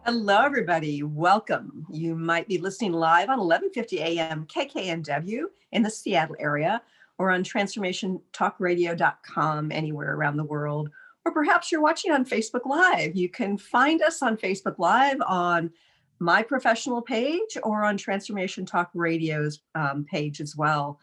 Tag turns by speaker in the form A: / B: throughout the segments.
A: Hello, everybody. Welcome. You might be listening live on 1150 AM KKNW in the Seattle area, or on transformationtalkradio.com anywhere around the world. Or perhaps you're watching on Facebook Live. You can find us on Facebook Live on my professional page or on Transformation Talk Radio's page as well.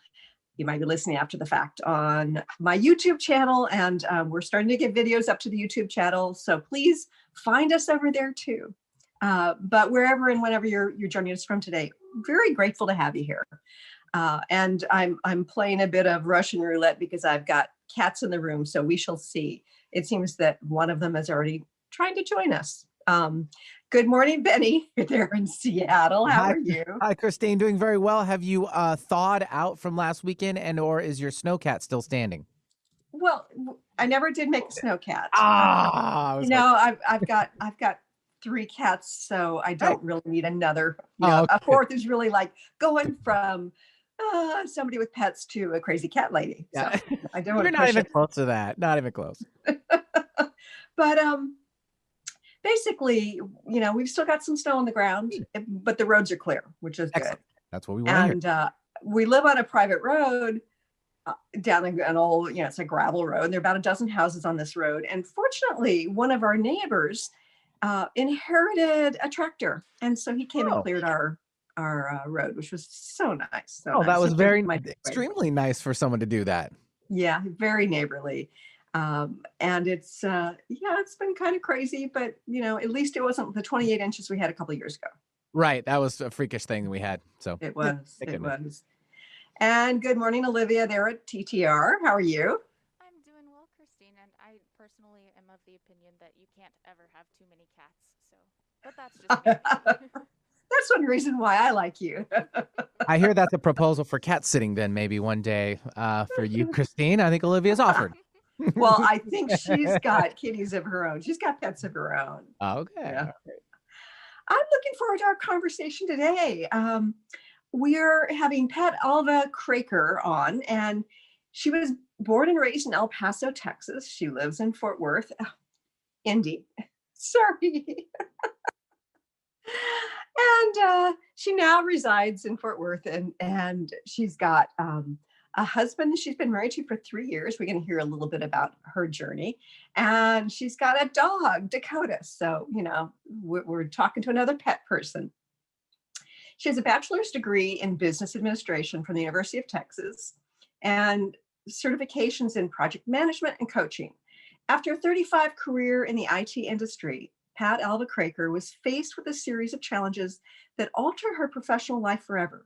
A: You might be listening after the fact on my YouTube channel, and we're starting to get videos up to the YouTube channel. So please find us over there too. But wherever and whenever you're joining us from today, very grateful to have you here. And I'm playing a bit of Russian roulette because I've got cats in the room, so we shall see. It seems that one of them is already trying to join us. Good morning, Benny. You're there in Seattle. How are you?
B: Hi, Christine. Doing very well. Have you thawed out from last weekend, and or is your snowcat still standing?
A: Well, I never did make a snowcat.
B: I've
A: got 3 cats, so I don't really need another.
B: Okay.
A: A fourth is really like going from somebody with pets to a crazy cat lady.
B: Yeah.
A: So I don't want
B: You're
A: to
B: not
A: push
B: even
A: it.
B: close to that. Not even close.
A: But basically, we've still got some snow on the ground, but the roads are clear, which is
B: Excellent.
A: good.
B: That's what we want to hear.
A: And we live on a private road down an old, it's a gravel road. And there are about a dozen houses on this road. And fortunately, one of our neighbors inherited a tractor, and so he came and cleared our road, which was so nice.
B: That was extremely nice for someone to do that.
A: Yeah, very neighborly. And it's been kind of crazy, but at least it wasn't the 28 inches we had a couple of years ago.
B: Right, that was a freakish thing we had. So
A: it was. And good morning, Olivia, there at TTR. How are you?
C: I'm doing well, Christine, and I personally am of the opinion that you can't ever have too many cats. But that's just me.
A: That's one reason why I like you.
B: I hear that's a proposal for cat sitting then maybe one day for you, Christine. I think Olivia's offered.
A: Well, I think she's got kitties of her own. She's got pets of her own.
B: Okay.
A: Yeah. I'm looking forward to our conversation today. We're having Pat Alva Kraker on, and she was born and raised in El Paso, Texas. She lives in Fort Worth, Indy. Sorry. And she now resides in Fort Worth, and she's got a husband that she's been married to for 3 years. We're going to hear a little bit about her journey. And she's got a dog, Dakota. So, we're talking to another pet person. She has a bachelor's degree in business administration from the University of Texas and certifications in project management and coaching. After a 35 career in the IT industry, Pat Alva Kraker was faced with a series of challenges that altered her professional life forever.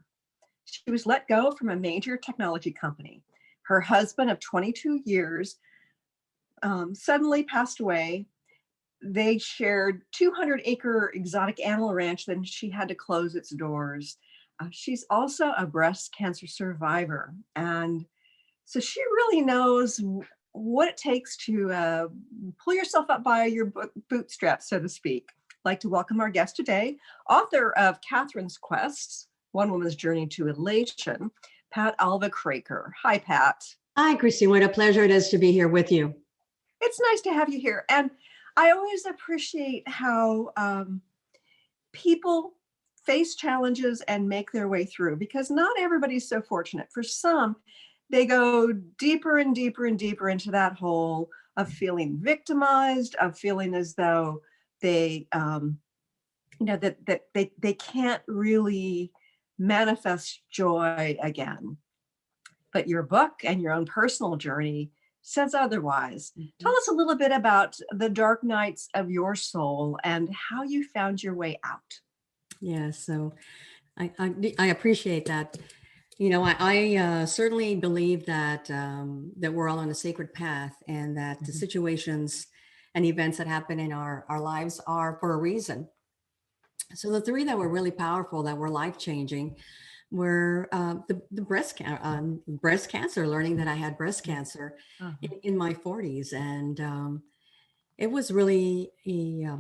A: She was let go from a major technology company. Her husband of 22 years suddenly passed away. They shared 200-acre exotic animal ranch, then she had to close its doors. She's also a breast cancer survivor. And so she really knows what it takes to pull yourself up by your bootstraps, so to speak. I'd like to welcome our guest today, author of Katherine's Quests, One Woman's Journey to Elation, Pat Alva Kraker. Hi, Pat.
D: Hi, Christine. What a pleasure it is to be here with you.
A: It's nice to have you here. And I always appreciate how people face challenges and make their way through, because not everybody's so fortunate. For some, they go deeper and deeper and deeper into that hole of feeling victimized, of feeling as though they, that they can't really manifest joy again. But your book and your own personal journey says otherwise. Mm-hmm. Tell us a little bit about the dark nights of your soul and how you found your way out.
D: Yeah, so I appreciate that. I certainly believe that that we're all on a sacred path, and that mm-hmm. the situations and events that happen in our lives are for a reason. So the 3 that were really powerful, that were life-changing, were the breast cancer, learning that I had breast cancer in my 40s. And it was really a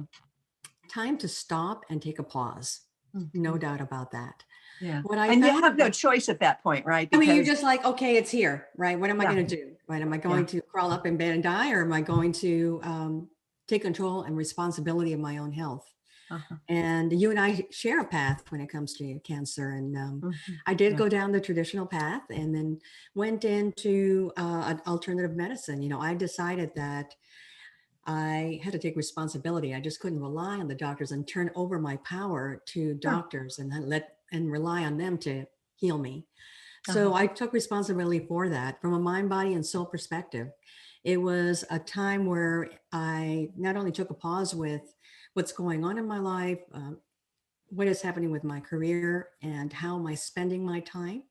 D: time to stop and take a pause. Mm-hmm. No doubt about that.
A: Yeah.
D: What I
A: And you
D: found
A: have no
D: was,
A: choice at that point, right?
D: I mean, you're
A: Because
D: just like, okay, it's here, right? What am I
A: yeah,
D: going to do? Right? Am I
A: yeah,
D: going to crawl up in bed and die, or am I going to take control and responsibility of my own health?
A: uh-huh.
D: And you and I share a path when it comes to cancer. And I did
A: Yeah.
D: go down the traditional path and then went into alternative medicine. I decided that I had to take responsibility. I just couldn't rely on the doctors and turn over my power to
A: Sure.
D: doctors and then rely on them to heal me.
A: Uh-huh.
D: So I took responsibility for that from a mind, body, and soul perspective. It was a time where I not only took a pause with what's going on in my life, what is happening with my career, and how am I spending my time.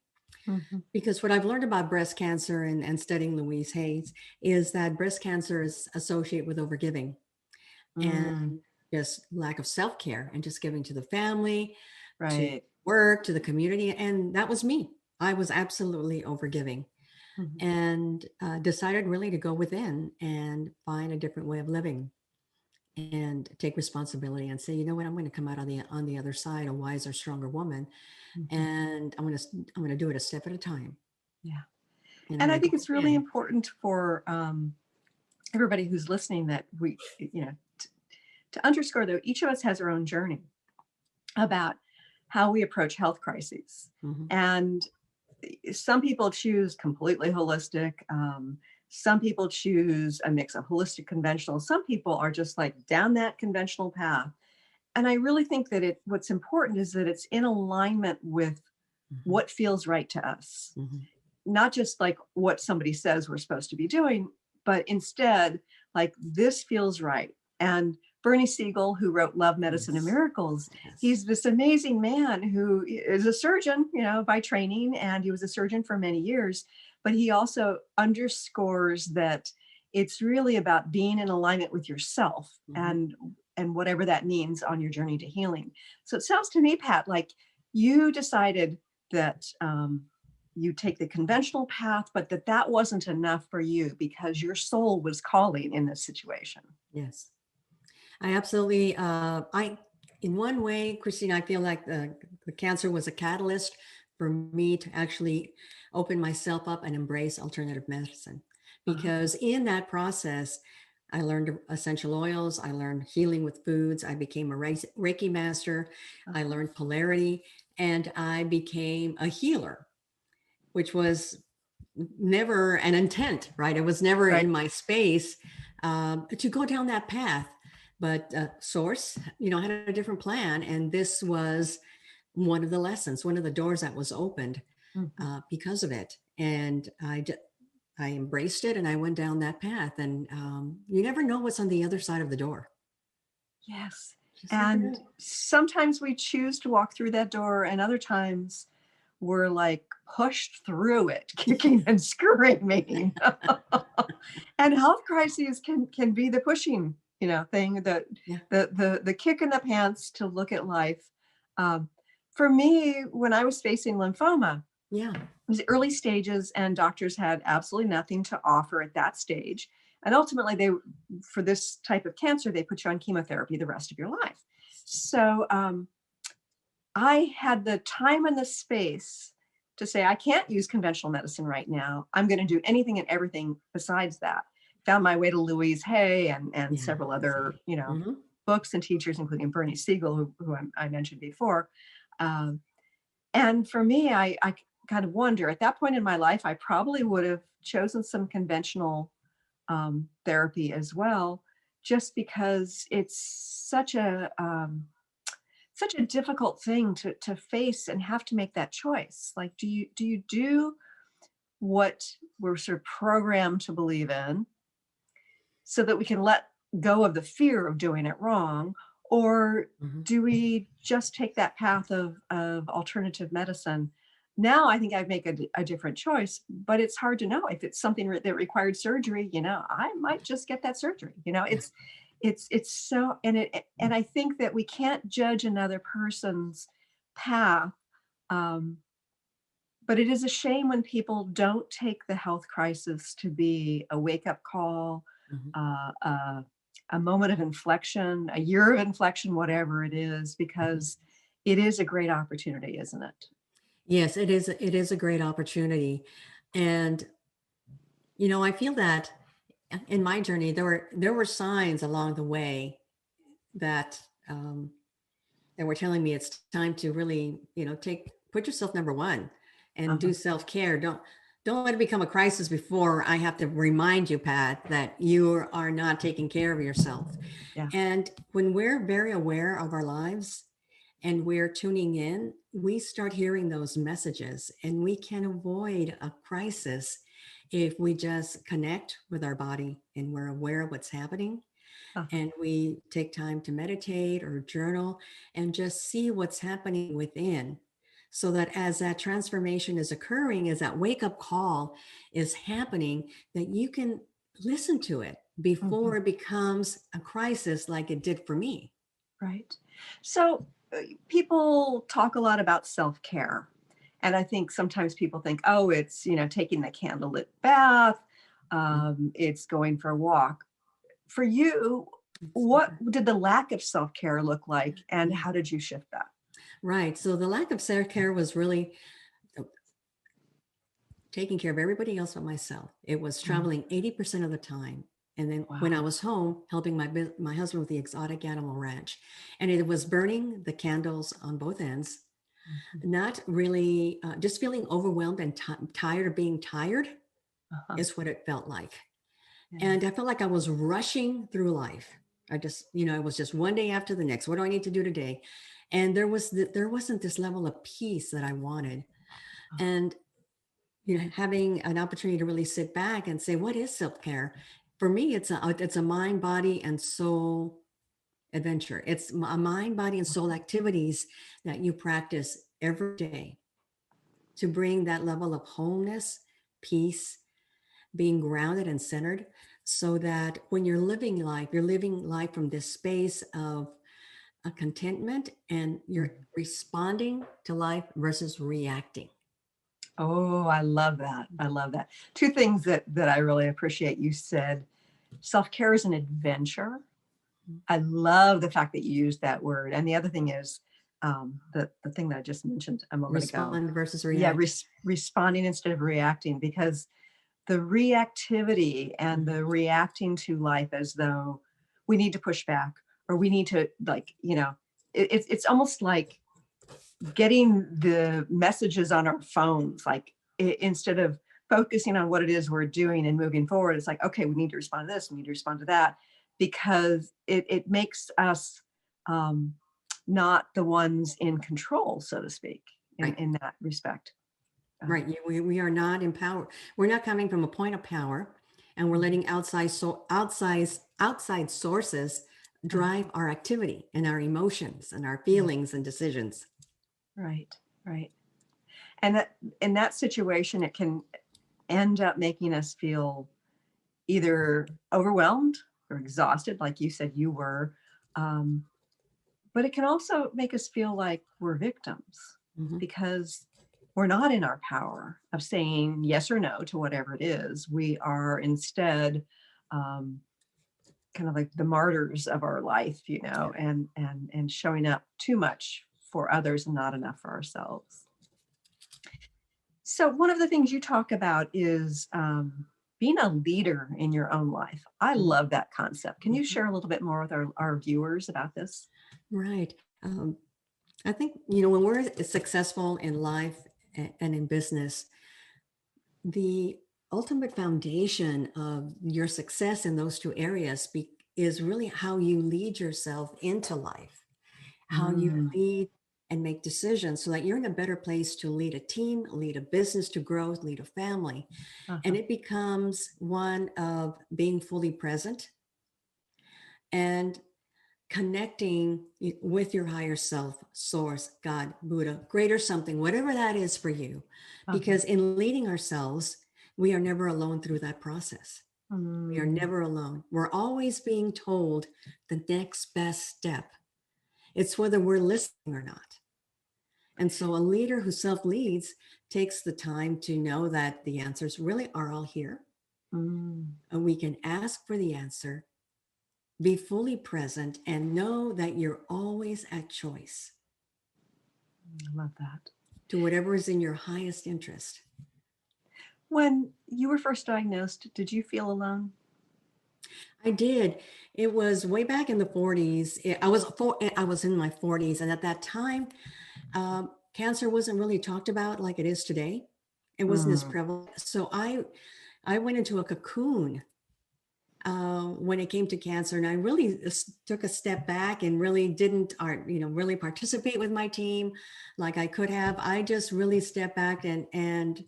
A: Mhm.
D: Because what I've learned about breast cancer and studying Louise Hayes is that breast cancer is associated with overgiving and
A: Mm,
D: just lack of self-care and just giving to the family, to
A: right.
D: work, to the community. And that was me. I was absolutely overgiving
A: Mhm.
D: and decided really to go within and find a different way of living and take responsibility and say, you know what, I'm going to come out on the other side a wiser, stronger woman,
A: Mhm.
D: and I'm going to do it a step at a time,
A: Yeah.
D: and I'm
A: And I
D: going to
A: think
D: go
A: it's really
D: within.
A: important for everybody who's listening that we, to underscore though, each of us has our own journey about how we approach health crises.
D: Mhm.
A: And some people choose completely holistic. Some people choose a mix of holistic conventional. Some people are just like down that conventional path. And I really think that what's important is that it's in alignment with
D: Mhm.
A: what feels right to us,
D: Mhm.
A: not just like what somebody says we're supposed to be doing, but instead like this feels right. And Bernie Siegel, who wrote Love, Medicine, and
D: Yes.
A: Miracles,
D: Yes.
A: he's this amazing man who is a surgeon, by training, and he was a surgeon for many years. But he also underscores that it's really about being in alignment with yourself
D: Mhm.
A: and whatever that means on your journey to healing. So it sounds to me, Pat, like you decided that you take the conventional path, but that wasn't enough for you because your soul was calling in this situation.
D: Yes. I absolutely, in one way, Christine, I feel like the cancer was a catalyst for me to actually open myself up and embrace alternative medicine.
A: Uh-huh.
D: Because in that process, I learned essential oils, I learned healing with foods, I became a Reiki master, I
A: Uh-huh.
D: learned polarity, and I became a healer, which was never an intent, right? It was never
A: Right.
D: in my space to go down that path. But Source, had a different plan, and this was one of the lessons, one of the doors that was opened
A: Mhm.
D: because of it. And I embraced it, and I went down that path. And you never know what's on the other side of the door.
A: Yes.
D: Just never
A: And
D: know.
A: sometimes we choose to walk through that door, and other times we're like pushed through it, kicking and screaming. And health crises can be the pushing, thing,
D: Yeah,
A: the kick in the pants to look at life. Um, for me, when I was facing lymphoma,
D: yeah,
A: it was early stages, and doctors had absolutely nothing to offer at that stage. And ultimately, for this type of cancer, they put you on chemotherapy the rest of your life. So I had the time and the space to say, I can't use conventional medicine right now. I'm going to do anything and everything besides that. Found my way to Louise Hay and
D: yeah.
A: several other,
D: Hmm.
A: books and teachers, including Bernie Siegel, who I mentioned before. Um, and for me, I kind of wonder at that point in my life, I probably would have chosen some conventional therapy as well, just because it's such a difficult thing to face and have to make that choice. Like, do you do what we're sort of programmed to believe in so that we can let go of the fear of doing it wrong? Or
D: Hmm.
A: do we just take that path of alternative medicine? Now I think I'd make a different choice, but it's hard to know if it's something that required surgery. I might just get that surgery.
D: Yeah.
A: It's so, and I think that we can't judge another person's path. Um, but it is a shame when people don't take the health crisis to be a wake up call,
D: Hmm.
A: uh, uh, a moment of inflection, a year of inflection, whatever it is,
D: Hmm.
A: because it is a great opportunity, isn't it?
D: Yes, it is. It is a great opportunity. And, I feel that in my journey, there were signs along the way that, that were telling me it's time to really, put yourself number one and
A: Uh-huh.
D: do self-care. Don't let it become a crisis before I have to remind you, Pat, that you are not taking care of yourself.
A: Yeah.
D: And when we're very aware of our lives and we're tuning in, we start hearing those messages, and we can avoid a crisis if we just connect with our body and we're aware of what's happening,
A: Uh-huh.
D: and we take time to meditate or journal and just see what's happening within, so that as that transformation is occurring, as that wake up call is happening, that you can listen to it
A: Mhm.
D: before it becomes a crisis like it did for me.
A: Right. So people talk a lot about self-care. And I think sometimes people think, oh, it's, taking the candlelit bath, it's going for a walk. For you, what did the lack of self-care look like, and
D: Yeah.
A: how did you shift that?
D: Right. So the lack of self care was really taking care of everybody else but myself. It was
A: Mm.
D: traveling 80% of the time. And then when I
A: Wow.
D: was home, helping my husband with the exotic animal ranch. And it was burning the candles on both ends,
A: Mhm.
D: not really, just feeling overwhelmed and tired of being tired
A: Uh-huh.
D: is what it felt like.
A: Yeah.
D: And I felt like I was rushing through life. It was just one day after the next. What do I need to do today? And there wasn't this level of peace that I wanted.
A: Uh,
D: And having an opportunity to really sit back and say, what is self-care? For me, it's a mind, body, and soul adventure. It's a mind, body, and soul activities that you practice every day to bring that level of wholeness, peace, being grounded and centered, so that when you're living life from this space of a contentment, and you're
A: mhm.
D: responding to life versus reacting.
A: Oh, I love that. I love that. Two things that I really appreciate. You said self-care is an adventure. I love the fact that you used that word. And the other thing is the thing that I just mentioned a moment ago.
D: Respond versus
A: Yeah,
D: react.
A: responding instead of reacting, because the reactivity and
D: Mhm.
A: the reacting to life as though we need to push back, or we need to, like, it's almost like getting the messages on our phones, like, instead of focusing on what it is we're doing and moving forward, it's like, okay, we need to respond to this, we need to respond to that, because it makes us um, not the ones in control, so to speak, in,
D: Right.
A: in that respect.
D: Right. We are not empowered. We're not coming from a point of power, and we're
A: Mhm.
D: letting outside sources drive our activity and our emotions and our
A: Yeah,
D: feelings and decisions.
A: right, right. And that, in that situation, it can end up making us feel either overwhelmed or exhausted, like you said you were. Um, but it can also make us feel like we're victims,
D: Mhm.
A: because we're not in our power of saying yes or no to whatever it is. We are instead um, kind of like the martyrs of our life, and showing up too much for others and not enough for ourselves. So one of the things you talk about is being a leader in your own life. I
D: Mhm.
A: love that concept. Can you
D: Mhm.
A: share a little bit more with our viewers about this?
D: Right. I think, when we're successful in life and in business, the ultimate foundation of your success in those two areas is really how you lead yourself into life, how you
A: Mm,
D: lead and make decisions, so that you're in a better place to lead a team, lead a business to grow, lead a family. And
A: uh-huh.
D: it becomes one of being fully present and connecting with your higher self, source, God, Buddha, greater something, whatever that is for you.
A: Uh-huh.
D: Because in leading ourselves, we are never alone through that process. We are
A: Mm,
D: never alone. We're always being told the next best step. It's whether we're listening or not. And so a leader who self leads takes the time to know that the answers really are all here.
A: mm,
D: And we can ask for the answer, be fully present, and know that you're always at choice.
A: I love that.
D: to whatever is in your highest interest.
A: When you were first diagnosed, did you feel alone?
D: I did. It was way back in the 40s. I was in my 40s, and at that time, cancer wasn't really talked about like it is today. It wasn't as
A: Mm,
D: prevalent. So I went into a cocoon when it came to cancer, and I really took a step back and really didn't, really participate with my team like I could have. I just really stepped back and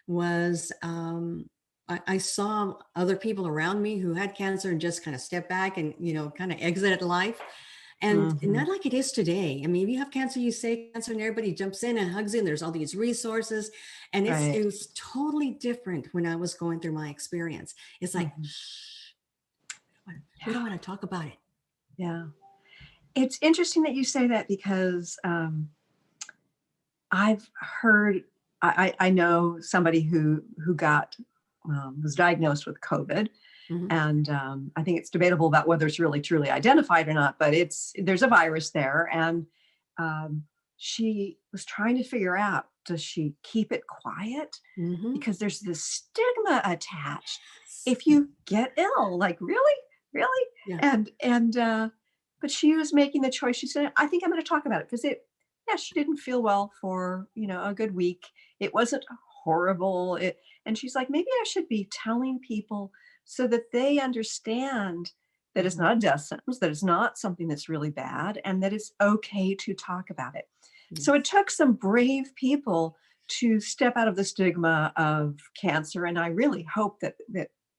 D: was. I saw other people around me who had cancer and just kind of stepped back and kind of exited life. And
A: mhm.
D: not like it is today. I mean, if you have cancer, you say cancer, and everybody jumps in and hugs in. There's all these resources, and it
A: Right.
D: was totally different when I was going through my experience. It's like,
A: Mhm.
D: shh, we don't
A: Yeah.
D: want to talk about it.
A: Yeah. It's interesting that you say that because I've heard, I know somebody who got was diagnosed with COVID,
D: Mhm.
A: and I think it's debatable about whether it's really truly identified or not. But there's a virus there, and um, she was trying to figure out, does she keep it quiet
D: Mhm.
A: because there's this stigma attached if you get ill, like really,
D: Yeah.
A: and but she was making the choice. She said, I think I'm going to talk about it because yeah, she didn't feel well for a good week. It wasn't horrible, and she's like, maybe I should be telling people so that they understand that it's
D: Mhm.
A: not a death sentence, that it's not something that's really bad, and that it's okay to talk about it. So it
D: Yes.
A: took some brave people to step out of the stigma of cancer, and I really hope that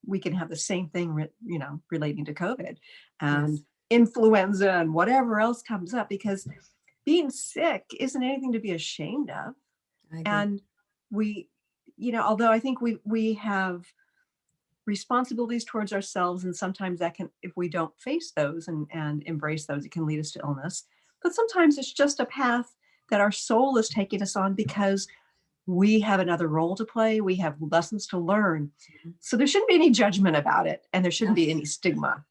A: we can have the same thing, relating to COVID and
D: Yes.
A: influenza and whatever else comes up, because being sick isn't anything to be ashamed of.
D: I agree.
A: And we, although I think we have responsibilities towards ourselves, and sometimes that can, if we don't face those and embrace those, it can lead us to illness. But sometimes it's just a path that our soul is taking us on because we have another role to play, we have lessons to learn.
D: Mhm.
A: So there shouldn't be any judgment about it, and there shouldn't be
D: Abs-
A: any stigma.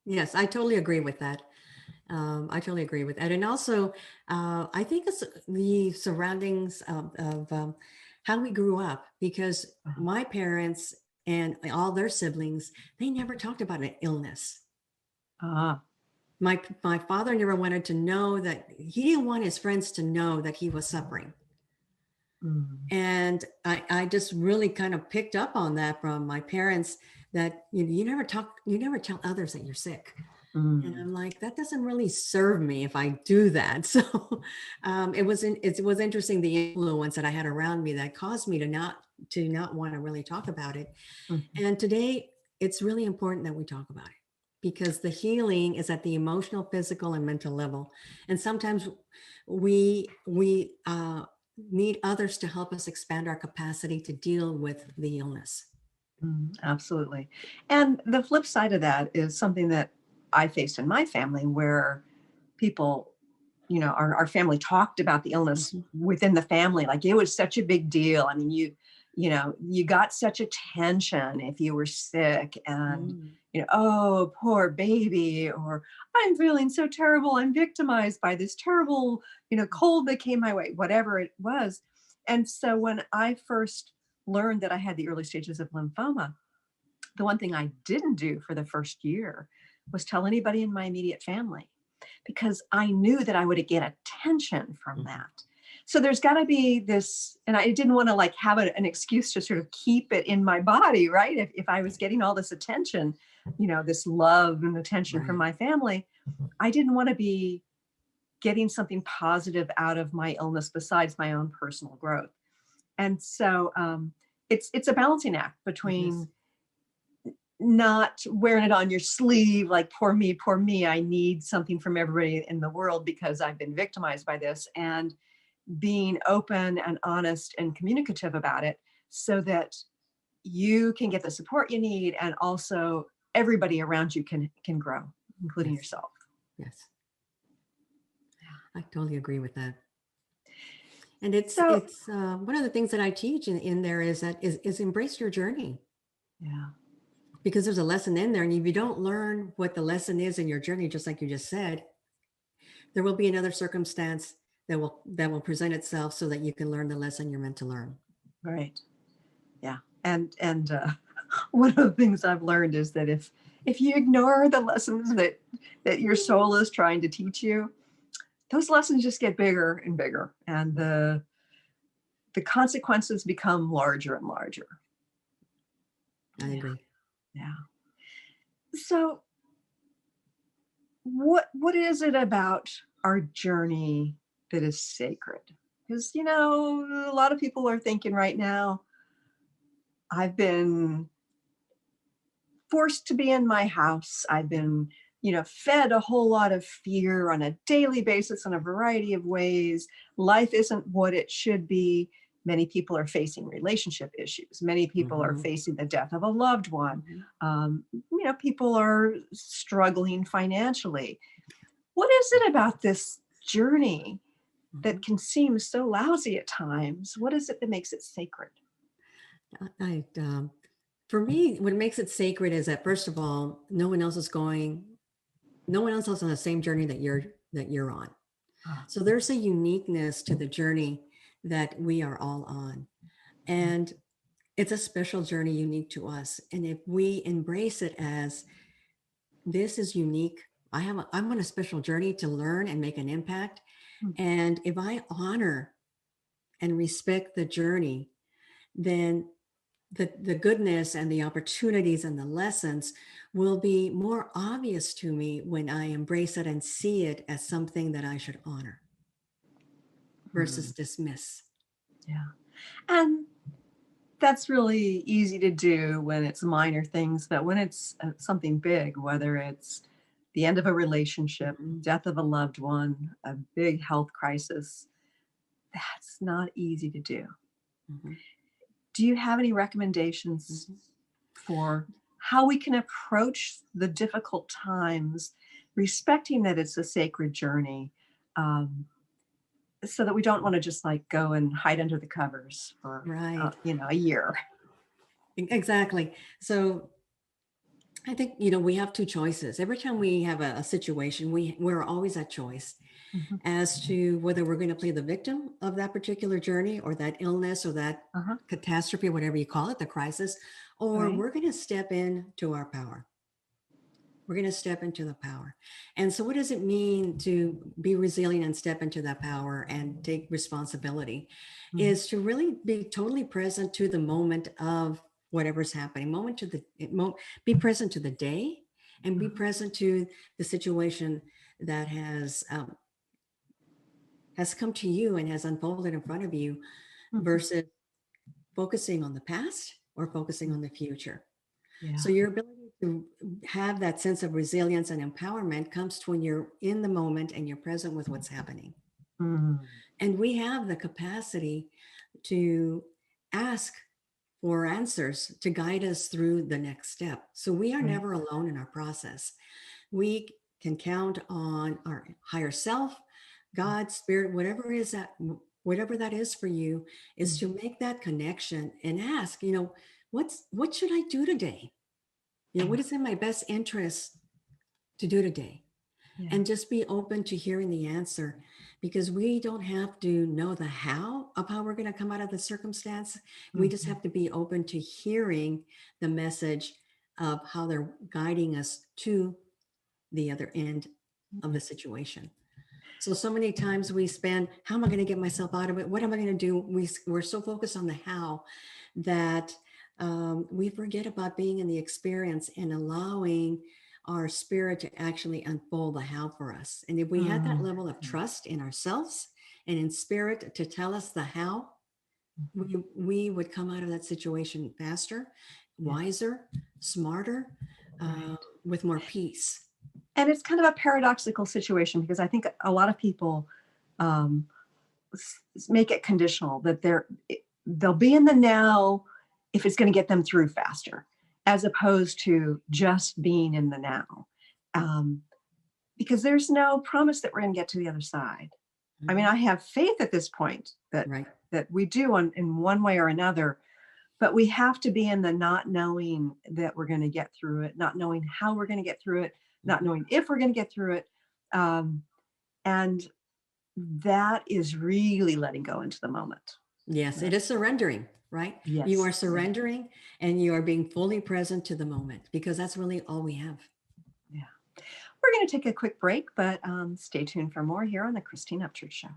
D: Yes, I totally agree with that. I totally agree with that. And also, I think it's the surroundings of how we grew up, because my parents and all their siblings, they never talked about an illness.
A: Ah.
D: My father never wanted to know that, he didn't want his friends to know that he was suffering.
A: Mm.
D: And I just really kind of picked up on that from my parents, that you never tell others that you're sick. And
A: Mm.
D: I'm like, that doesn't really serve me if I do that. So it was interesting, the influence that I had around me that caused me to not want to really talk about it.
A: Mhm.
D: And today, it's really important that we talk about it, because the healing is at the emotional, physical, and mental level. And sometimes we need others to help us expand our capacity to deal with the illness.
A: Absolutely. And the flip side of that is something that I faced in my family, where people, our family talked about the illness
D: Mhm.
A: within the family. Like it was such a big deal. I mean, you got such attention if you were sick, and,
D: Mm.
A: oh, poor baby, or I'm feeling so terrible. I'm victimized by this terrible, cold that came my way, whatever it was. And so when I first learned that I had the early stages of lymphoma, the one thing I didn't do for the first year was tell anybody in my immediate family, because I knew that I would get attention from
D: Mhm.
A: that. So there's got to be this, and I didn't want to like have an excuse to sort of keep it in my body, right? If I was getting all this attention, this love and attention from
D: Right.
A: my family, I didn't want to be getting something positive out of my illness besides my own personal growth. And so it's a balancing act
D: It is.
A: between not wearing it on your sleeve like, poor me, I need something from everybody in the world because I've been victimized by this, and being open and honest and communicative about it so that you can get the support you need, and also everybody around you can grow, including
D: Yes.
A: yourself.
D: Yes. I totally agree with that. And it's
A: So
D: it's one of the things that I teach in there is embrace your journey,
A: yeah.
D: because there's a lesson in there, and if you don't learn what the lesson is in your journey, just like you just said, there will be another circumstance that will present itself so that you can learn the lesson you're meant to learn.
A: Right. Yeah. And one of the things I've learned is that if you ignore the lessons that your soul is trying to teach you, those lessons just get bigger and bigger, and the consequences become larger and larger.
D: I agree.
A: Yeah. So what is it about our journey that is sacred? Because, a lot of people are thinking right now, I've been forced to be in my house. I've been, fed a whole lot of fear on a daily basis in a variety of ways. Life isn't what it should be. Many people are facing relationship issues. Many people are facing the death of a loved one. People are struggling financially. What is it about this journey that can seem so lousy at times? What is it that makes it sacred?
D: For me, what makes it sacred is that, first of all, no one else is on the same journey that you're on. So there's a uniqueness to the journey that we are all on. And it's a special journey unique to us. And if we embrace it as, this is unique, I'm on a special journey to learn and make an impact. And if I honor and respect the journey, then the goodness and the opportunities and the lessons will be more obvious to me when I embrace it and see it as something that I should honor versus dismiss.
A: Yeah. And that's really easy to do when it's minor things, but when it's something big, whether it's the end of a relationship, death of a loved one, a big health crisis, that's not easy to do. Do you have any recommendations for how we can approach the difficult times, respecting that it's a sacred journey, so that we don't want to just go and hide under the covers for a year?
D: Exactly. So I think, we have two choices. Every time we have a situation, we're always at choice as to whether we're going to play the victim of that particular journey or that illness or that catastrophe, whatever you call it, the crisis, or we're going to step into our power. We're going to step into the power. And so what does it mean to be resilient and step into that power and take responsibility? Is to really be totally present to the moment of whatever's happening, be present to the day and be present to the situation that has come to you and has unfolded in front of you versus focusing on the past or focusing on the future. Yeah. So your ability to have that sense of resilience and empowerment comes when you're in the moment and you're present with what's happening. And we have the capacity to ask for answers to guide us through the next step. So we are never alone in our process. We can count on our higher self, God, spirit, whatever that is for you, is to make that connection and ask, what should I do today? What is in my best interest to do today? And just be open to hearing the answer, because we don't have to know the how of how we're going to come out of the circumstance. We just have to be open to hearing the message of how they're guiding us to the other end of the situation. So many times we spend, how am I going to get myself out of it? What am I going to do? We're so focused on the how that we forget about being in the experience and allowing our spirit to actually unfold the how for us. And if we had that level of trust in ourselves and in spirit to tell us the how, we would come out of that situation faster, wiser, smarter, with more peace.
A: And it's kind of a paradoxical situation, because I think a lot of people make it conditional that they'll be in the now if it's going to get them through faster, as opposed to just being in the now. Because there's no promise that we're going to get to the other side. I mean, I have faith at this point that we do in one way or another, but we have to be in the not knowing that we're going to get through it, not knowing how we're going to get through it, not knowing if we're going to get through it. And that is really letting go into the moment.
D: Yes, it is surrendering, right?
A: Yes.
D: You are surrendering and you are being fully present to the moment, because that's really all we have.
A: Yeah. We're going to take a quick break, but stay tuned for more here on the Christine Upchurch Show.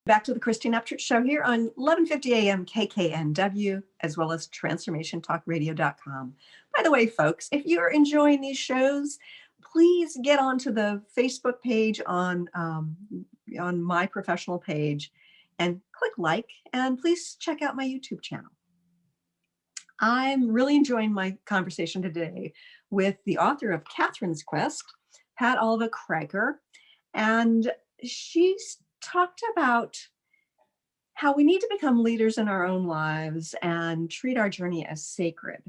A: Back to the Christine Upchurch Show here on 1150 AM KKNW, as well as transformationtalkradio.com. By the way, folks, if you're enjoying these shows, please get onto the Facebook page on my professional page and click like, and please check out my YouTube channel. I'm really enjoying my conversation today with the author of Katherine's Quest, Pat Alva Kraker, and she's talked about how we need to become leaders in our own lives and treat our journey as sacred.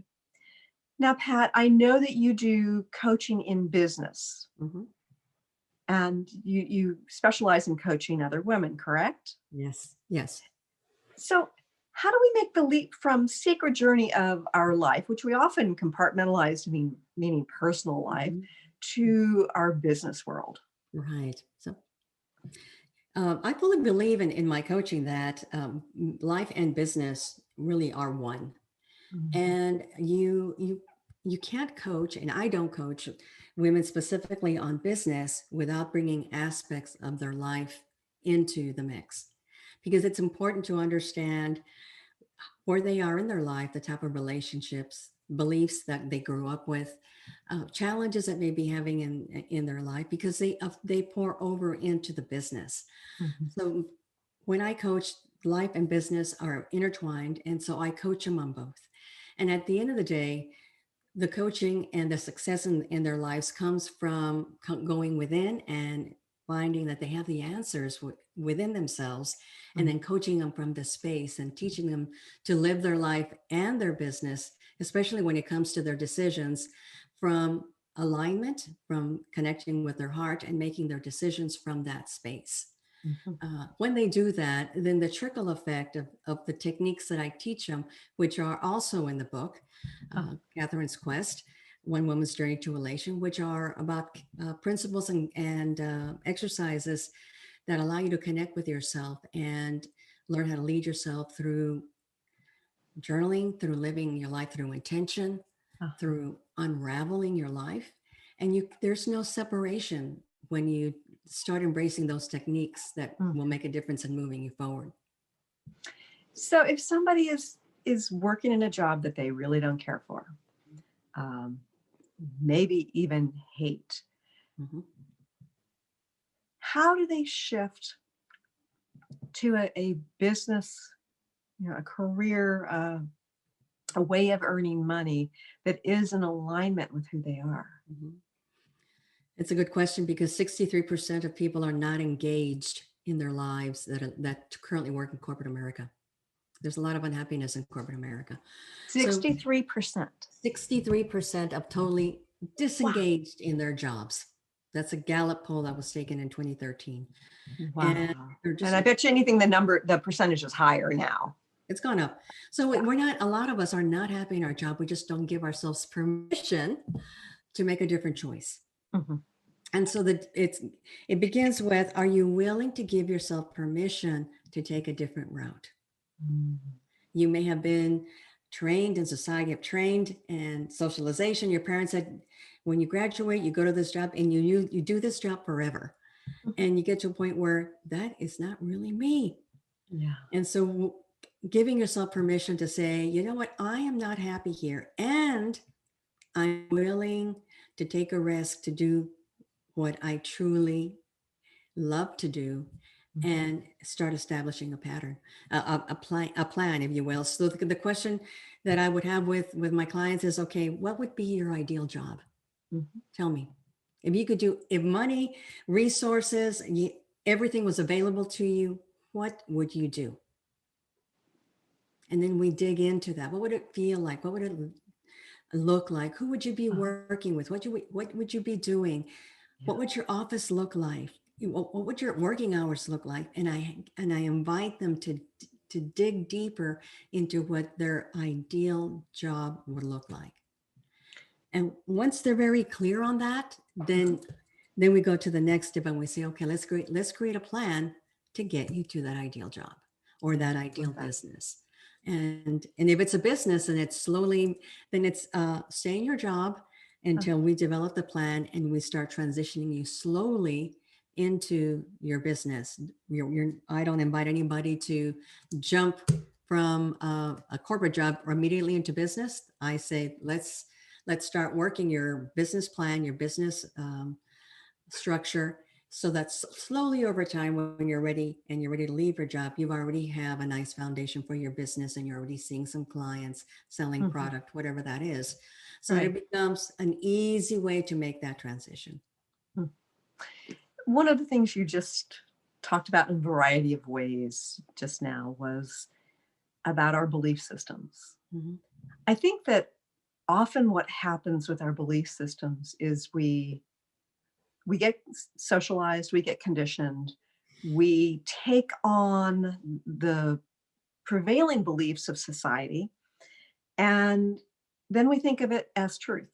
A: Now, Pat, I know that you do coaching in business, and you specialize in coaching other women, correct?
D: Yes. Yes.
A: So how do we make the leap from sacred journey of our life, which we often compartmentalize, meaning personal life, to our business world?
D: Right. So I fully believe in my coaching that life and business really are one. And you can't coach, and I don't coach women specifically on business without bringing aspects of their life into the mix, because it's important to understand where they are in their life, the type of relationships, beliefs that they grew up with, challenges that may be having in their life, because they pour over into the business. So when I coach, life and business are intertwined, and so I coach them on both. And at the end of the day, the coaching and the success in their lives comes from going within and finding that they have the answers within themselves, and then coaching them from the space and teaching them to live their life and their business, especially when it comes to their decisions, from alignment, from connecting with their heart and making their decisions from that space. When they do that, then the trickle effect of the techniques that I teach them, which are also in the book, Katherine's Quest, One Woman's Journey to Elation, which are about principles and exercises that allow you to connect with yourself and learn how to lead yourself through journaling, through living your life through intention, through unraveling your life. And there's no separation when you start embracing those techniques that will make a difference in moving you forward.
A: So if somebody is working in a job that they really don't care for, maybe even hate, how do they shift to a business, a career, a way of earning money that is in alignment with who they are?
D: It's a good question, because 63% of people are not engaged in their lives that currently work in corporate America. There's a lot of unhappiness in corporate America.
A: 63%.
D: 63% of totally disengaged in their jobs. That's a Gallup poll that was taken in 2013.
A: Wow.
D: And
A: I bet you anything the percentage is higher now.
D: It's gone up. So a lot of us are not happy in our job. We just don't give ourselves permission to make a different choice. And so it begins with, are you willing to give yourself permission to take a different route? You may have been trained in society, trained in socialization. Your parents said, when you graduate, you go to this job and you do this job forever. And you get to a point where that is not really me.
A: Yeah.
D: And so giving yourself permission to say, you know what, I am not happy here, and I'm willing to take a risk to do what I truly love to do, and start establishing a pattern, a plan, if you will. So the question that I would have with my clients is, okay, what would be your ideal job? Tell me. If money, resources, everything was available to you, what would you do? And then we dig into that. What would it feel like? What would it look like? Who would you be working with? What would you be doing? What would your office look like? What would your working hours look like? And I invite them to dig deeper into what their ideal job would look like. And once they're very clear on that, then we go to the next step and we say, okay, let's create a plan to get you to that ideal job or that ideal business. And if it's a business and it's slowly, then it's stay in your job until we develop the plan and we start transitioning you slowly into your business. I don't invite anybody to jump from a corporate job or immediately into business. I say, let's start working your business plan, your business structure, so that slowly over time, when you're ready and you're ready to leave your job, you already have a nice foundation for your business and you're already seeing some clients, selling product, whatever that is. So that it becomes an easy way to make that transition.
A: One of the things you just talked about in a variety of ways just now was about our belief systems. I think that often what happens with our belief systems is we get socialized, we get conditioned, we take on the prevailing beliefs of society, and then we think of it as truth.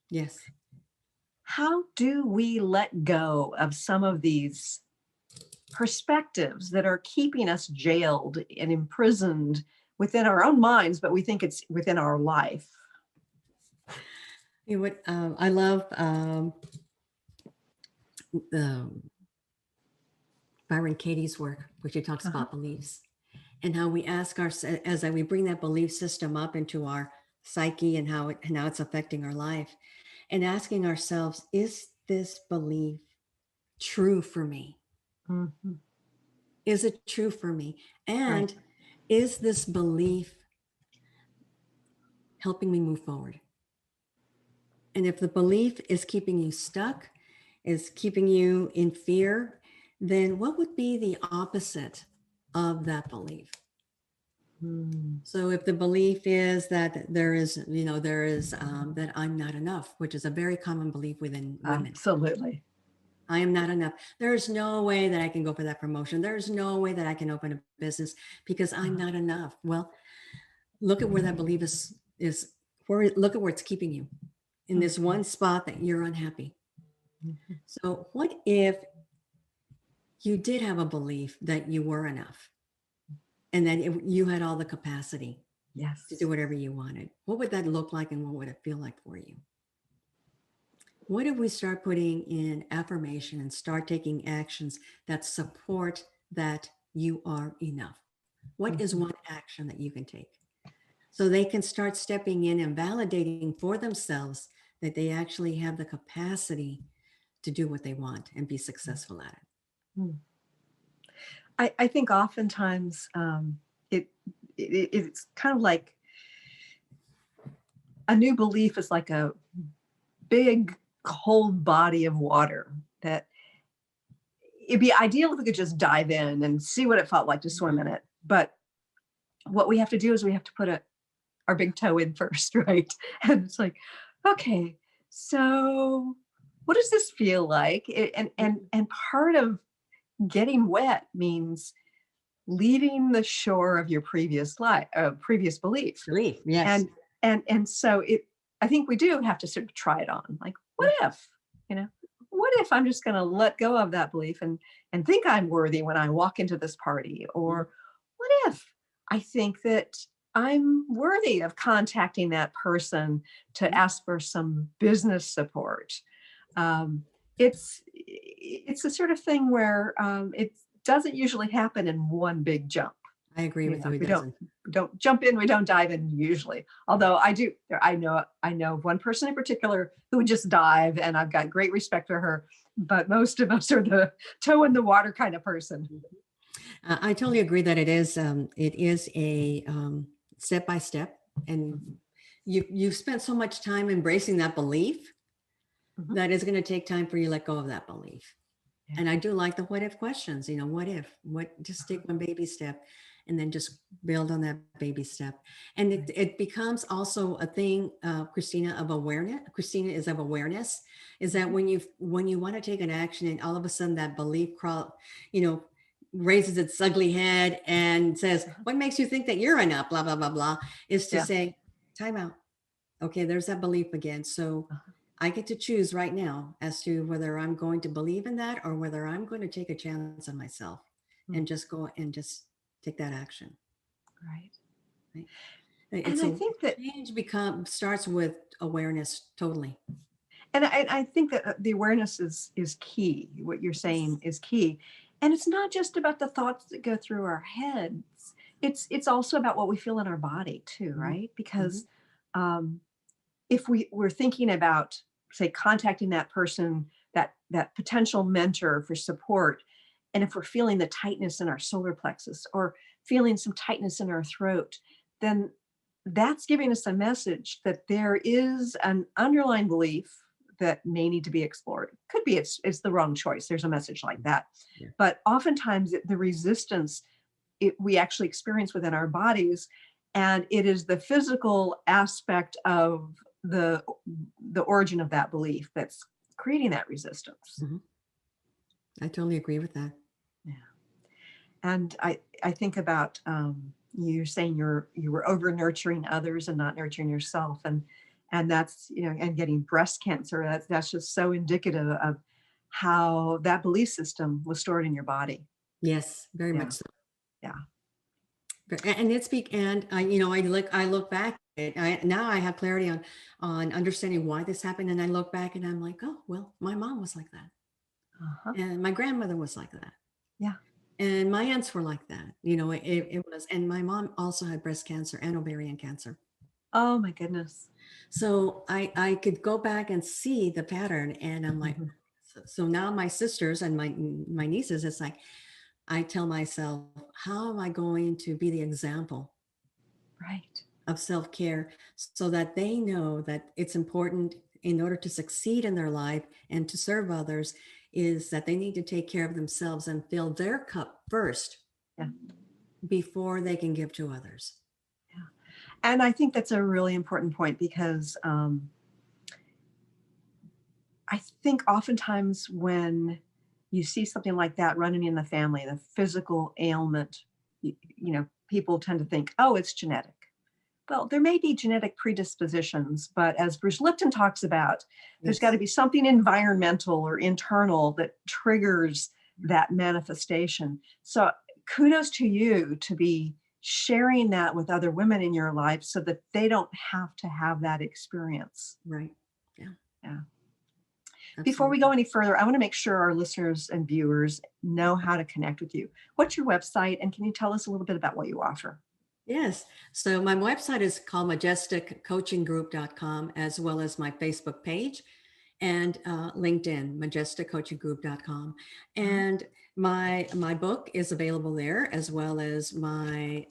D: Yes.
A: How do we let go of some of these perspectives that are keeping us jailed and imprisoned within our own minds, but we think it's within our life?
D: You know what? I love Byron Katie's work, which he talks about beliefs and how we ask ourselves, as we bring that belief system up into our psyche and how it's affecting our life, and asking ourselves, is this belief true for me? Is it true for me? And is this belief helping me move forward? And if the belief is keeping you stuck, is keeping you in fear, then what would be the opposite of that belief? So if the belief is that there is that I'm not enough, which is a very common belief within women.
A: Absolutely.
D: I am not enough. There's no way that I can go for that promotion. There's no way that I can open a business because I'm not enough. Well, look at where that belief look at where it's keeping you in this one spot that you're unhappy. So what if you did have a belief that you were enough and that you had all the capacity to do whatever you wanted? What would that look like and what would it feel like for you? What if we start putting in affirmation and start taking actions that support that you are enough? What is one action that you can take? So they can start stepping in and validating for themselves that they actually have the capacity to do what they want and be successful at it.
A: I think oftentimes it's kind of like a new belief is like a big cold body of water that it'd be ideal if we could just dive in and see what it felt like to swim in it. But what we have to do is we have to put our big toe in first, right? And it's like, okay, so what does this feel like? And part of getting wet means leaving the shore of your previous belief.
D: Yes.
A: And so I think we do have to sort of try it on. Like, what if I'm just going to let go of that belief and think I'm worthy when I walk into this party? Or what if I think that I'm worthy of contacting that person to ask for some business support? It's the sort of thing where it doesn't usually happen in one big jump.
D: I agree with you.
A: We don't jump in, we don't dive in usually. Although I know one person in particular who would just dive, and I've got great respect for her. But most of us are the toe in the water kind of person.
D: I totally agree that it is a step by step, and you've spent so much time embracing that belief that it's going to take time for you to let go of that belief. Yeah. And I do like the what if questions. Just take one baby step and then just build on that baby step. And it becomes also a thing, Christina, of awareness. Christina, is of awareness, is that when you want to take an action and all of a sudden that belief raises its ugly head and says, what makes you think that you're enough? Blah, blah, blah, blah, is to say, time out. okay, there's that belief again. So
A: Uh-huh.
D: I get to choose right now as to whether I'm going to believe in that or whether I'm going to take a chance on myself
A: Hmm.
D: and just go and just take that action.
A: Right.
D: Right?
A: And
D: It's
A: I
D: a
A: think that
D: change starts with awareness totally.
A: and I think that the awareness is key. What you're
D: Yes.
A: saying is key. And it's not just about the thoughts that go through our heads. It's also about what we feel in our body too,
D: Mhm.
A: right?
D: Mhm.
A: Because um, if we're thinking about, say, contacting that person, that potential mentor for support, and if we're feeling the tightness in our solar plexus or feeling some tightness in our throat, then that's giving us a message that there is an underlying belief that may need to be explored. Could be it's the wrong choice. There's a message like that.
D: Yeah.
A: But oftentimes the resistance we actually experience within our bodies, and it is the physical aspect of the origin of that belief that's creating that resistance.
D: Mhm. I totally agree with that.
A: Yeah. And I think about you saying you were over nurturing others and not nurturing yourself, and that's, and getting breast cancer. That's just so indicative of how that belief system was stored in your body.
D: Yes, very
A: Yeah.
D: much so.
A: Yeah.
D: And and I look back now I have clarity on understanding why this happened, and I look back and I'm like, oh well, my mom was like that,
A: Uh-huh.
D: and my grandmother was like that,
A: Yeah.
D: and my aunts were like that. It was, and my mom also had breast cancer and ovarian cancer.
A: Oh my goodness.
D: So I could go back and see the pattern, and I'm like,
A: Mhm.
D: so now my sisters and my nieces, it's like I tell myself, how am I going to be the example
A: Right.
D: of self-care so that they know that it's important in order to succeed in their life and to serve others, is that they need to take care of themselves and fill their cup first
A: Yeah.
D: before they can give to others.
A: Yeah. And I think that's a really important point because I think oftentimes when you see something like that running in the family, the physical ailment, people tend to think, oh, it's genetic. Well, there may be genetic predispositions, but as Bruce Lipton talks about, there's got to
D: Yes.
A: be something environmental or internal that triggers that manifestation. So kudos to you to be sharing that with other women in your life so that they don't have to have that experience.
D: Right. Yeah.
A: Yeah. Before we
D: Absolutely.
A: go any further, I want to make sure our listeners and viewers know how to connect with you. What's your website? And can you tell us a little bit about what you offer?
D: Yes. So my website is called majesticcoachinggroup.com, as well as my Facebook page and LinkedIn, majesticcoachinggroup.com. And my book is available there, as well as my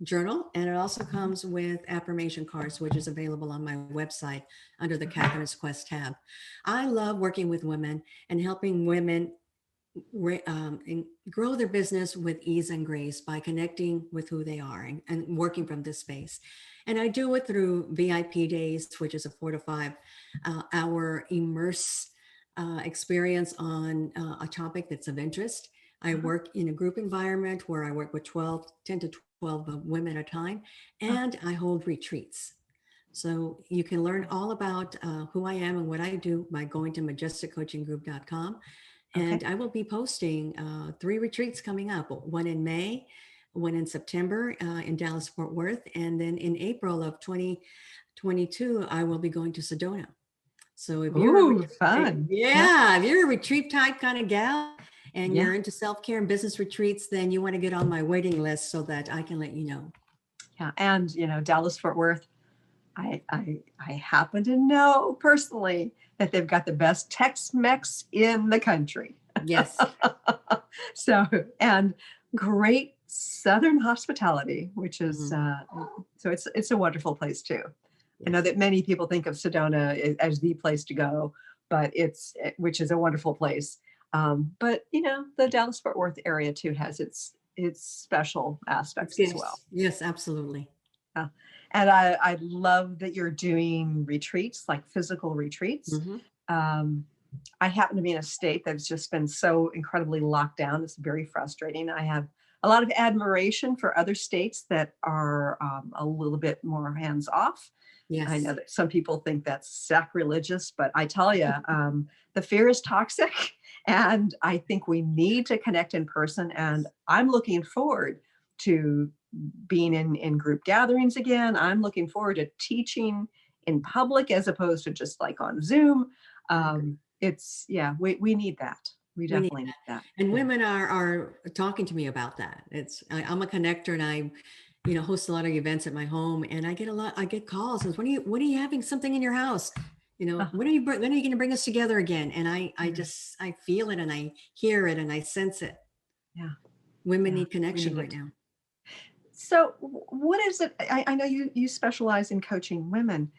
D: journal. And it also comes with affirmation cards, which is available on my website under the Catherine's Quest tab. I love working with women and helping women and grow their business with ease and grace by connecting with who they are and working from this space. And I do it through VIP days, which is a 4 to 5 hour immerse experience on a topic that's of interest. I work in a group environment where I work with 10 to 12 women at a time, and I hold retreats. So you can learn all about who I am and what I do by going to majesticcoachinggroup.com.
A: Okay.
D: And I will be posting 3 retreats coming up, one in May, one in September in Dallas, Fort Worth. And then in April of 2022, I will be going to Sedona. So if you're a
A: Ooh,
D: retreat,
A: fun.
D: yeah, if you're a retreat type kind of gal and
A: Yeah.
D: you're into self-care and business retreats, then you want to get on my waiting list so that I can let you know.
A: Yeah. And, Dallas Fort Worth, I happen to know personally that they've got the best Tex-Mex in the country.
D: Yes.
A: So, and great Southern hospitality, which is, so it's a wonderful place too. I know
D: Yes.
A: that many people think of Sedona as the place to go, but which is a wonderful place. But the Dallas Fort Worth area too has its special aspects as well.
D: Yes, absolutely.
A: And I love that you're doing retreats, like physical retreats.
D: Mhm.
A: I happen to be in a state that's just been so incredibly locked down. It's very frustrating. I have a lot of admiration for other states that are a little bit more hands off. I know
D: Yes.
A: that some people think that's sacrilegious, but I tell you, the fear is toxic, and I think we need to connect in person. And I'm looking forward to being in group gatherings again. I'm looking forward to teaching in public as opposed to just like on Zoom. We need that. We
D: We need
A: definitely need
D: that.
A: that.
D: And
A: Yeah.
D: women are talking to me about that. I'm a connector, and I, host a lot of events at my home, and I get calls. And when are you having something in your house? When are you going to bring us together again? And I feel it, and I hear it, and I sense it.
A: Yeah.
D: Women
A: Yeah,
D: need connection
A: need
D: right
A: it.
D: now.
A: So what is it? I know you specialize in coaching women.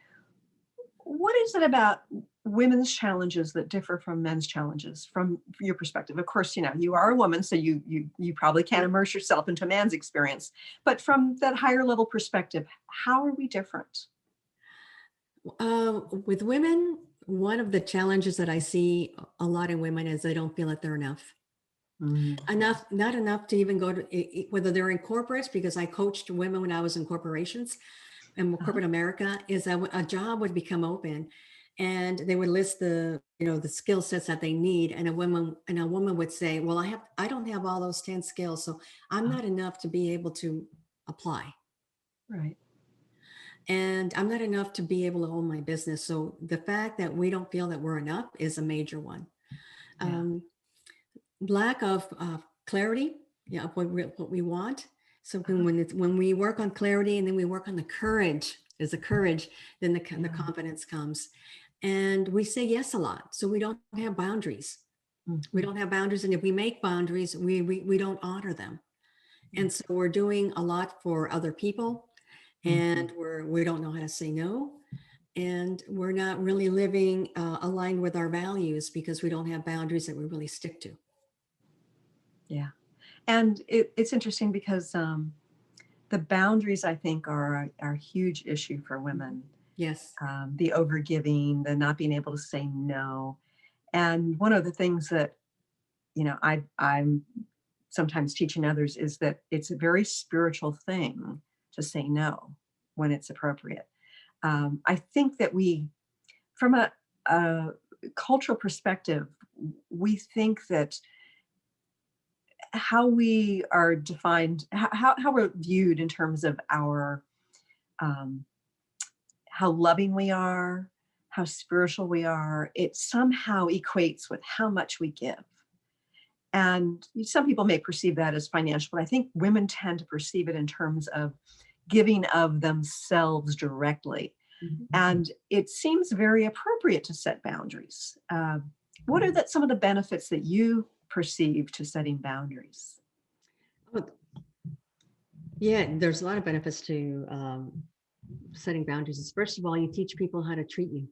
A: What is it about women's challenges that differ from men's challenges from your perspective? Of course, you are a woman, so you probably can't immerse yourself into a man's experience. But from that higher level perspective, how are we different?
D: With women, one of the challenges that I see a lot in women is they don't feel that they're enough. Not enough to even go to, whether they're in corporates, because I coached women when I was in corporations and corporate America, is that a job would become open and they would list the skill sets that they need. And a woman would say, well, I don't have all those 10 skills. So I'm not enough to be able to apply.
A: Right.
D: And I'm not enough to be able to own my business. So the fact that we don't feel that we're enough is a major one.
A: Yeah.
D: Lack of clarity, of what we want. So when we work on clarity, and then we work on the courage, then the confidence comes, and we say yes a lot. So we don't have boundaries. We don't have boundaries, and if we make boundaries, we don't honor them. And so we're doing a lot for other people, and we don't know how to say no. And we're not really living aligned with our values because we don't have boundaries that we really stick to.
A: Yeah. And it's interesting because the boundaries, I think, are a huge issue for women.
D: Yes.
A: The overgiving, the not being able to say no. And one of the things that, I'm sometimes teaching others is that it's a very spiritual thing to say no when it's appropriate. I think that from a cultural perspective, we think that how we are defined, how we're viewed in terms of our, how loving we are, how spiritual we are, it somehow equates with how much we give. And some people may perceive that as financial, but I think women tend to perceive it in terms of giving of themselves directly. And it seems very appropriate to set boundaries. What are some of the benefits that you perceive to setting boundaries?
D: Yeah, there's a lot of benefits to setting boundaries. First of all, you teach people how to treat you.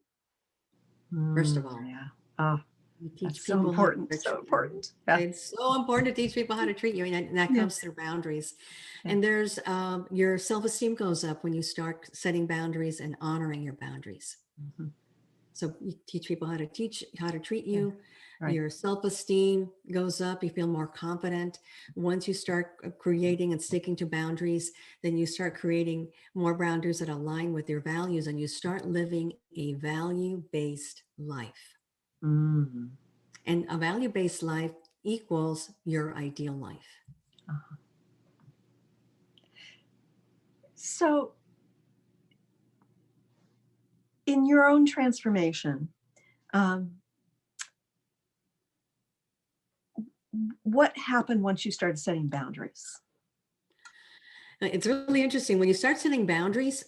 D: First of all,
A: Yeah. Oh,
D: you teach
A: that's so
D: people
A: important. So important. Yeah.
D: It's so important to teach people how to treat you, and that comes through boundaries.
A: Yeah.
D: And there's your self-esteem goes up when you start setting boundaries and honoring your boundaries. So you teach people how to treat you.
A: Right.
D: Your self-esteem goes up. You feel more confident. Once you start creating and sticking to boundaries, then you start creating more boundaries that align with your values, and you start living a value-based life. And a value-based life equals your ideal life.
A: So in your own transformation, what happened once you started setting boundaries?
D: It's really interesting. When you start setting boundaries,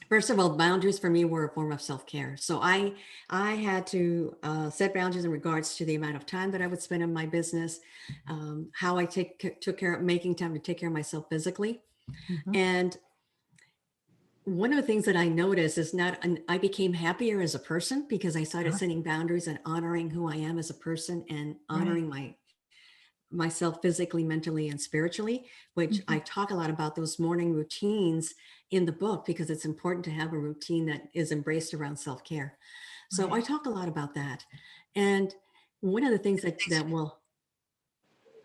D: first of all, boundaries for me were a form of self-care. So I had to set boundaries in regards to the amount of time that I would spend in my business, how I took care of making time to take care of myself physically. And one of the things that I noticed is I became happier as a person because I started setting boundaries and honoring who I am as a person, and honoring myself physically, mentally, and spiritually, which I talk a lot about those morning routines in the book, because it's important to have a routine that is embraced around self-care. So I talk a lot about that. And one of the things I'm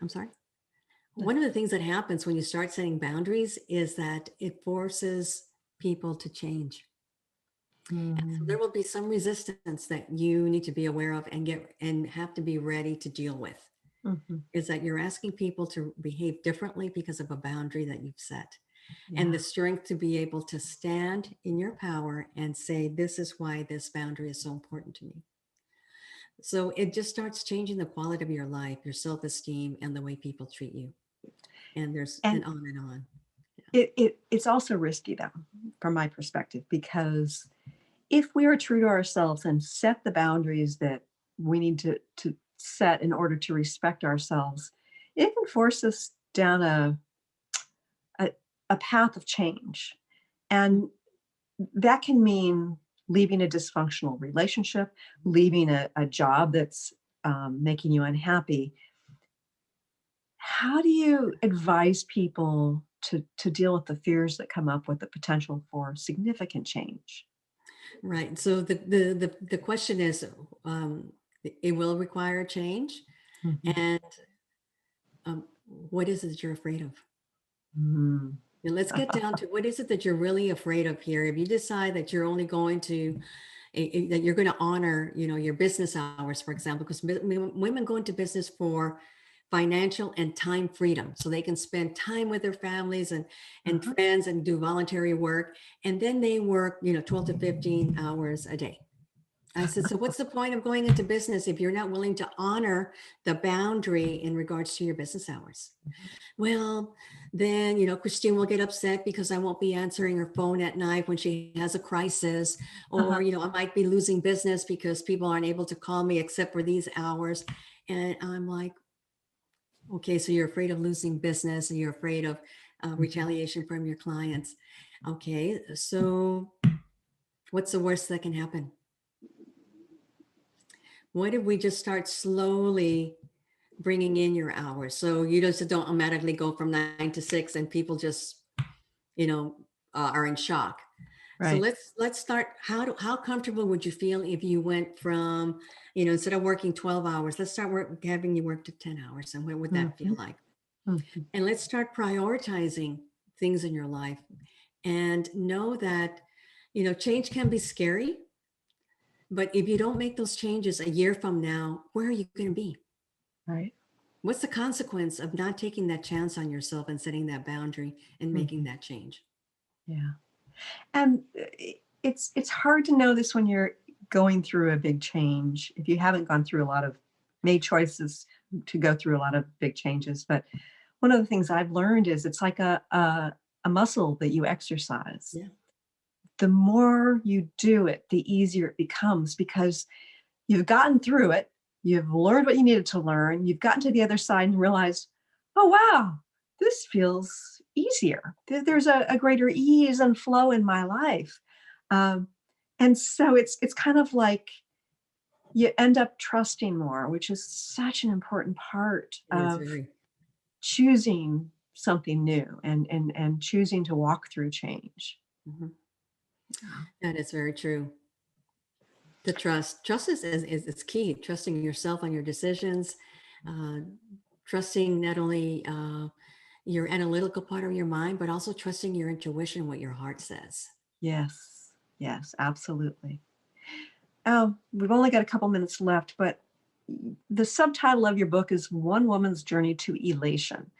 D: sorry. One of the things that happens when you start setting boundaries is that it forces people to change. And so there will be some resistance that you need to be aware of and have to be ready to deal with.
A: Mm-hmm.
D: Is that you're asking people to behave differently because of a boundary that you've set.
A: Yeah.
D: And the strength to be able to stand in your power and say, this is why this boundary is so important to me. So it just starts changing the quality of your life, your self-esteem, and the way people treat you. And there's
A: And
D: and on and on.
A: it's also risky though, from my perspective, because if we are true to ourselves and set the boundaries that we need to set in order to respect ourselves, it can force us down a path of change. And that can mean leaving a dysfunctional relationship, leaving a job that's making you unhappy. How do you advise people to deal with the fears that come up with the potential for significant change?
D: Right. So the question is, it will require change.
A: Mhm.
D: And what is it that you're afraid of?
A: Mhm.
D: And let's get down to what is it that you're really afraid of here. If you decide that you're only going to that you're going to honor, your business hours, for example, because women go into business for financial and time freedom, so they can spend time with their families and
A: Uh-huh.
D: friends and do voluntary work, and then they work, 12 to 15 hours a day. I said, so what's the point of going into business if you're not willing to honor the boundary in regards to your business hours? Well, then, Christine will get upset because I won't be answering her phone at night when she has a crisis. Or,
A: Uh-huh.
D: I might be losing business because people aren't able to call me except for these hours. And I'm like, okay, so you're afraid of losing business and you're afraid of retaliation from your clients. Okay, so what's the worst that can happen? What if we just start slowly bringing in your hours? So you just don't automatically go from 9 to 6 and people just, are in shock. So
A: Right.
D: let's start. How comfortable would you feel if you went from, instead of working 12 hours, let's start having you work to 10 hours. And what would that feel
A: Mhm.
D: like?
A: Mhm.
D: And let's start prioritizing things in your life and know that, change can be scary. But if you don't make those changes a year from now, where are you going to be?
A: Right.
D: What's the consequence of not taking that chance on yourself and setting that boundary and making
A: Mhm.
D: that change?
A: Yeah. And it's hard to know this when you're going through a big change. If you haven't gone through made choices to go through a lot of big changes. But one of the things I've learned is it's like a muscle that you exercise.
D: Yeah.
A: The more you do it, the easier it becomes because you've gotten through it. You've learned what you needed to learn. You've gotten to the other side and realized, oh, wow, this feels easier. There's a greater ease and flow in my life. Um, and so it's kind of like you end up trusting more, which is such an important part
D: It is
A: of
D: very.
A: choosing something new and choosing to walk through change.
D: Mhm. That is very true. The trust is key. Trusting yourself on your decisions, uh, trusting not only your analytical part of your mind, but also trusting your intuition, what your heart says.
A: Yes, yes, absolutely. Oh, we've only got a couple minutes left, but the subtitle of your book is One Woman's Journey to Elation.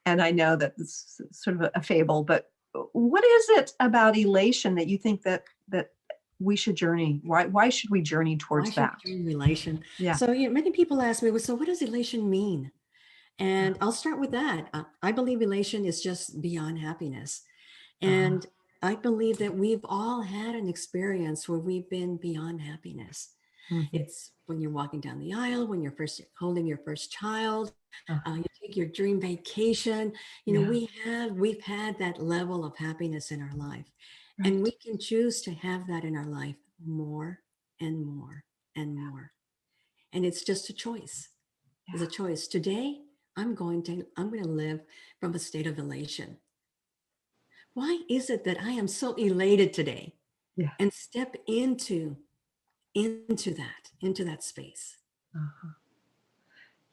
A: And I know that this is sort of a fable, but what is it about elation that you think that we should journey? Why should we journey
D: Why
A: towards
D: should
A: that?
D: we do elation?
A: Yeah.
D: So, many people ask me, well, so what does elation mean? And I'll start with that. I believe elation is just beyond happiness.
A: Uh-huh.
D: And I believe that we've all had an experience where we've been beyond happiness.
A: Mhm.
D: It's when you're walking down the aisle, when you're first holding your first child,
A: Uh-huh.
D: you take your dream vacation.
A: Yeah.
D: We've had that level of happiness in our life, and we
A: Right.
D: can choose to have that in our life more and more and more. And it's just a choice. It's a
A: Yeah.
D: choice. Today, I'm going to live from a state of elation. Why is it that I am so elated today?
A: Yeah.
D: And step into that space.
A: Uh-huh.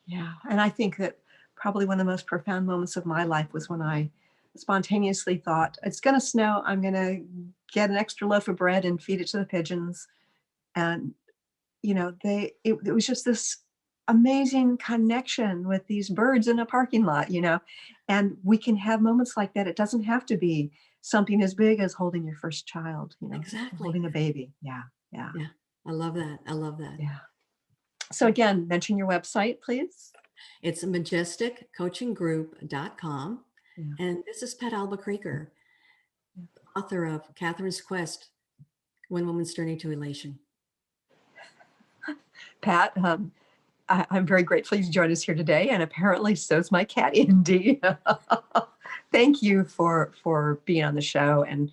A: Yeah. And I think that probably one of the most profound moments of my life was when I spontaneously thought, it's going to snow. I'm going to get an extra loaf of bread and feed it to the pigeons. And, it was just this amazing connection with these birds in a parking lot, and we can have moments like that. It doesn't have to be something as big as holding your first child,
D: Exactly.
A: holding a baby. Yeah.
D: Yeah. I love that.
A: Yeah. So again, mention your website, please.
D: It's majesticcoachinggroup.com.
A: Yeah.
D: And this is Pat Alva Kraker, author of Katherine's Quest, One Woman's Journey to Elation.
A: Pat, I'm very grateful you joined us here today, and apparently so's my cat, Indy. Thank you for being on the show and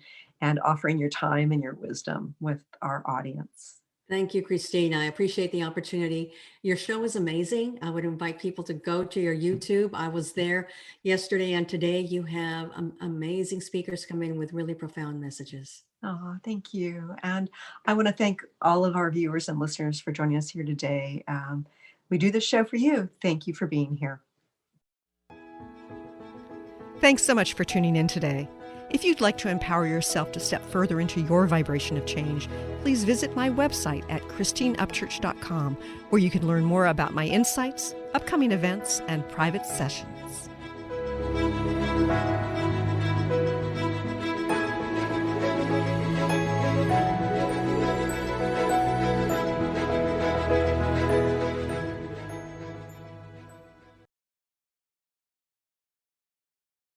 A: offering your time and your wisdom with our audience.
D: Thank you, Christine. I appreciate the opportunity. Your show is amazing. I would invite people to go to your YouTube. I was there yesterday and today. You have amazing speakers come in with really profound messages.
A: Oh, thank you. And I want to thank all of our viewers and listeners for joining us here today. We do this show for you. Thank you for being here.
E: Thanks so much for tuning in today. If you'd like to empower yourself to step further into your vibration of change, please visit my website at christineupchurch.com, where you can learn more about my insights, upcoming events, and private sessions.